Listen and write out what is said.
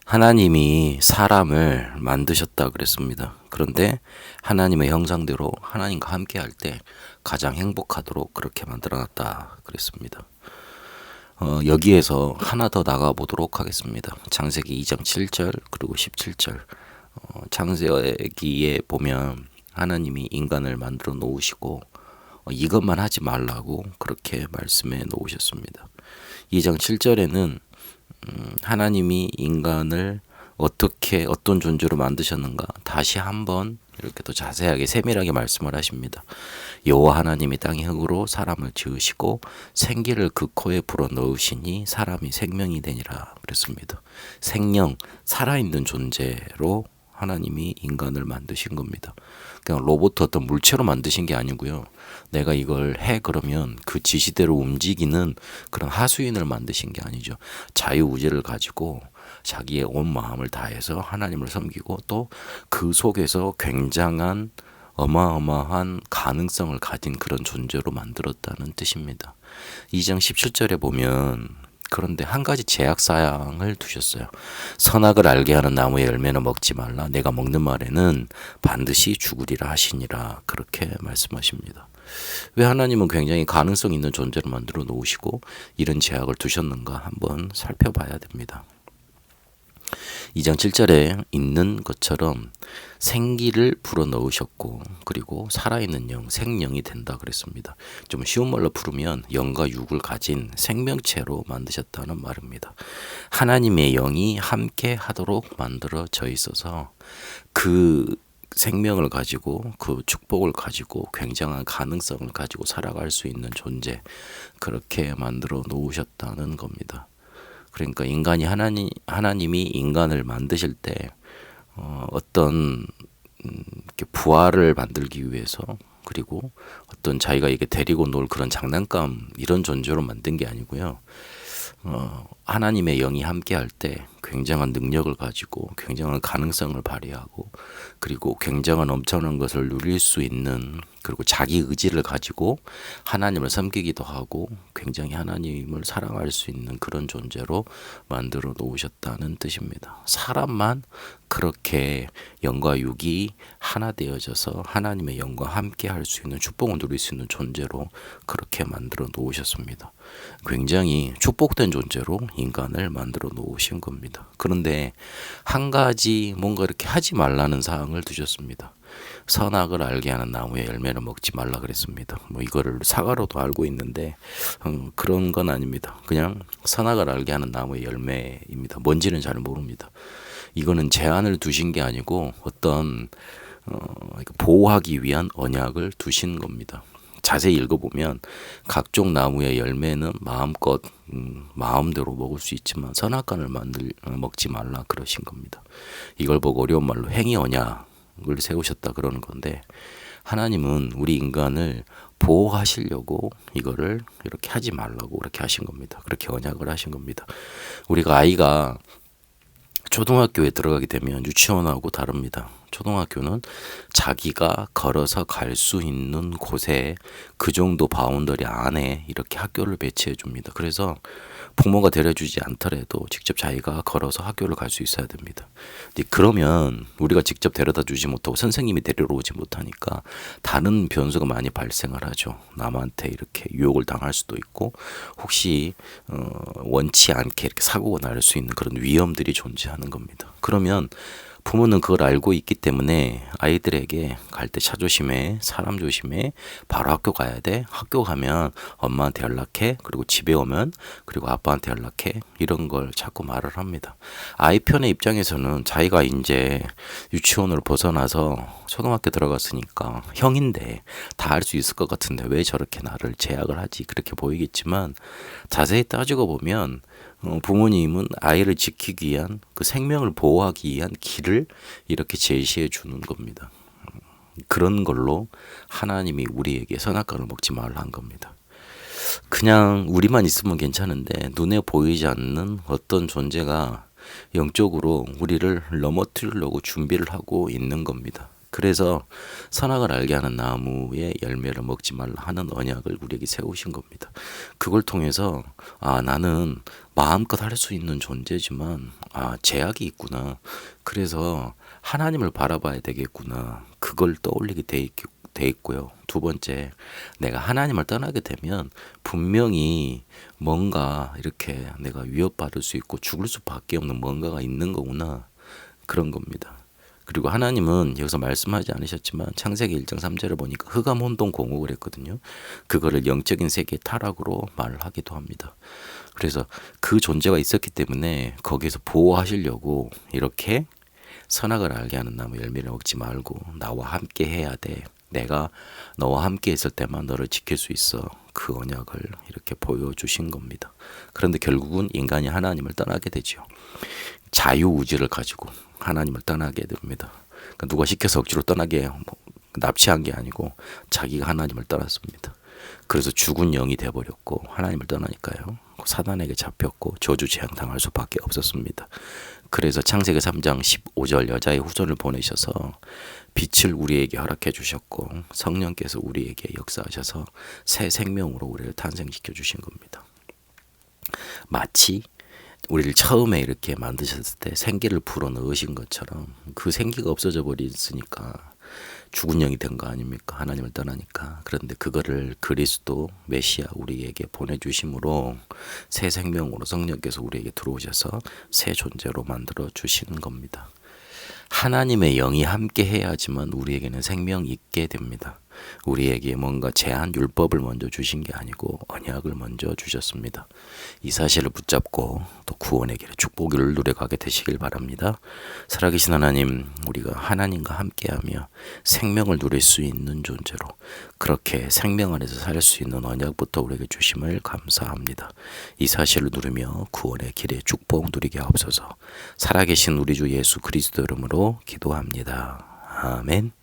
하나님이 사람을 만드셨다 그랬습니다. 그런데 하나님의 형상대로 하나님과 함께 할 때 가장 행복하도록 그렇게 만들어놨다 그랬습니다. 여기에서 하나 더 나가 보도록 하겠습니다. 창세기 2장 7절 그리고 17절. 창세기에 보면 하나님이 인간을 만들어 놓으시고 이것만 하지 말라고 그렇게 말씀해 놓으셨습니다. 2장 7절에는 하나님이 인간을 어떻게 어떤 존재로 만드셨는가 다시 한번 이렇게 더 자세하게 세밀하게 말씀을 하십니다. 여호와 하나님이 땅의 흙으로 사람을 지으시고 생기를 그 코에 불어 넣으시니 사람이 생명이 되니라 그랬습니다. 생명, 살아있는 존재로 하나님이 인간을 만드신 겁니다. 그냥 로봇 어떤 물체로 만드신 게 아니고요. 내가 이걸 해 그러면 그 지시대로 움직이는 그런 하수인을 만드신 게 아니죠. 자유의지를 가지고 자기의 온 마음을 다해서 하나님을 섬기고 또 그 속에서 굉장한 어마어마한 가능성을 가진 그런 존재로 만들었다는 뜻입니다. 2장 17절에 보면 그런데 한 가지 제약사항을 두셨어요. 선악을 알게 하는 나무의 열매는 먹지 말라. 내가 먹는 말에는 반드시 죽으리라 하시니라. 그렇게 말씀하십니다. 왜 하나님은 굉장히 가능성 있는 존재를 만들어 놓으시고 이런 제약을 두셨는가 한번 살펴봐야 됩니다. 2장 7절에 있는 것처럼 생기를 불어넣으셨고 그리고 살아있는 영, 생령이 된다 그랬습니다. 좀 쉬운 말로 부르면 영과 육을 가진 생명체로 만드셨다는 말입니다. 하나님의 영이 함께 하도록 만들어져 있어서 그 생명을 가지고 그 축복을 가지고 굉장한 가능성을 가지고 살아갈 수 있는 존재, 그렇게 만들어 놓으셨다는 겁니다. 그러니까 하나님이 인간을 만드실 때 어떤 이렇게 부활을 만들기 위해서 그리고 어떤 자기가 이게 데리고 놀 그런 장난감 이런 존재로 만든 게 아니고요. 하나님의 영이 함께 할 때 굉장한 능력을 가지고 굉장한 가능성을 발휘하고 그리고 굉장한 엄청난 것을 누릴 수 있는, 그리고 자기 의지를 가지고 하나님을 섬기기도 하고 굉장히 하나님을 사랑할 수 있는 그런 존재로 만들어 놓으셨다는 뜻입니다. 사람만 그렇게 영과 육이 하나 되어져서 하나님의 영과 함께 할 수 있는 축복을 누릴 수 있는 존재로 그렇게 만들어 놓으셨습니다. 굉장히 축복된 존재로 인간을 만들어 놓으신 겁니다. 그런데 한 가지 뭔가 이렇게 하지 말라는 사항을 두셨습니다. 선악을 알게 하는 나무의 열매를 먹지 말라 그랬습니다. 뭐 이거를 사과로도 알고 있는데 그런 건 아닙니다. 그냥 선악을 알게 하는 나무의 열매입니다. 뭔지는 잘 모릅니다. 이거는 제한을 두신 게 아니고 어떤 보호하기 위한 언약을 두신 겁니다. 자세히 읽어보면 각종 나무의 열매는 마음껏 마음대로 먹을 수 있지만 선악과를 먹지 말라 그러신 겁니다. 이걸 보고 어려운 말로 행위 언약을 세우셨다 그러는 건데, 하나님은 우리 인간을 보호하시려고 이거를 이렇게 하지 말라고 그렇게 하신 겁니다. 그렇게 언약을 하신 겁니다. 우리가 아이가 초등학교에 들어가게 되면 유치원하고 다릅니다. 초등학교는 자기가 걸어서 갈 수 있는 곳에 그 정도 바운더리 안에 이렇게 학교를 배치해 줍니다. 그래서 부모가 데려주지 않더라도 직접 자기가 걸어서 학교를 갈 수 있어야 됩니다. 근데 그러면 우리가 직접 데려다 주지 못하고 선생님이 데리러 오지 못하니까 다른 변수가 많이 발생을 하죠. 남한테 이렇게 유혹을 당할 수도 있고 혹시 원치 않게 이렇게 사고가 날 수 있는 그런 위험들이 존재하는 겁니다. 그러면 부모는 그걸 알고 있기 때문에 아이들에게 갈 때 차 조심해, 사람 조심해, 바로 학교 가야 돼, 학교 가면 엄마한테 연락해, 그리고 집에 오면 그리고 아빠한테 연락해, 이런 걸 자꾸 말을 합니다. 아이 편의 입장에서는 자기가 이제 유치원을 벗어나서 초등학교 들어갔으니까 형인데 다 할 수 있을 것 같은데 왜 저렇게 나를 제약을 하지, 그렇게 보이겠지만 자세히 따지고 보면 부모님은 아이를 지키기 위한, 그 생명을 보호하기 위한 길을 이렇게 제시해 주는 겁니다. 그런 걸로 하나님이 우리에게 선악과를 먹지 말라 한 겁니다. 그냥 우리만 있으면 괜찮은데 눈에 보이지 않는 어떤 존재가 영적으로 우리를 넘어뜨리려고 준비를 하고 있는 겁니다. 그래서 선악을 알게 하는 나무의 열매를 먹지 말라 하는 언약을 우리에게 세우신 겁니다. 그걸 통해서 나는 마음껏 할 수 있는 존재지만 제약이 있구나. 그래서 하나님을 바라봐야 되겠구나. 그걸 떠올리게 돼 있고요. 두 번째, 내가 하나님을 떠나게 되면 분명히 뭔가 이렇게 내가 위협받을 수 있고 죽을 수밖에 없는 뭔가가 있는 거구나. 그런 겁니다. 그리고 하나님은 여기서 말씀하지 않으셨지만 창세기 1장 3절을 보니까 흑암 혼돈 공혹을 했거든요. 그거를 영적인 세계의 타락으로 말을 하기도 합니다. 그래서 그 존재가 있었기 때문에 거기에서 보호하시려고 이렇게 선악을 알게 하는 나무 열매를 먹지 말고 나와 함께 해야 돼. 내가 너와 함께 있을 때만 너를 지킬 수 있어. 그 언약을 이렇게 보여주신 겁니다. 그런데 결국은 인간이 하나님을 떠나게 되죠. 자유의지를 가지고 하나님을 떠나게 됩니다. 그러니까 누가 시켜서 억지로 떠나게 납치한 게 아니고 자기가 하나님을 떠났습니다. 그래서 죽은 영이 돼버렸고 하나님을 떠나니까요. 사단에게 잡혔고 저주 재앙 당할 수밖에 없었습니다. 그래서 창세기 3장 15절 여자의 후손을 보내셔서 빛을 우리에게 허락해 주셨고 성령께서 우리에게 역사하셔서 새 생명으로 우리를 탄생시켜 주신 겁니다. 마치 우리를 처음에 이렇게 만드셨을 때 생기를 불어 넣으신 것처럼 그 생기가 없어져 버렸으니까 죽은 영이 된 거 아닙니까? 하나님을 떠나니까. 그런데 그거를 그리스도 메시아 우리에게 보내주심으로 새 생명으로 성령께서 우리에게 들어오셔서 새 존재로 만들어 주시는 겁니다. 하나님의 영이 함께 해야지만 우리에게는 생명이 있게 됩니다. 우리에게 뭔가 제한 율법을 먼저 주신 게 아니고 언약을 먼저 주셨습니다. 이 사실을 붙잡고 또 구원의 길에 축복을 누려가게 되시길 바랍니다. 살아계신 하나님, 우리가 하나님과 함께하며 생명을 누릴 수 있는 존재로 그렇게 생명 안에서 살 수 있는 언약부터 우리에게 주심을 감사합니다. 이 사실을 누리며 구원의 길에 축복 누리게 하옵소서. 살아계신 우리 주 예수 그리스도 이름으로 기도합니다. 아멘.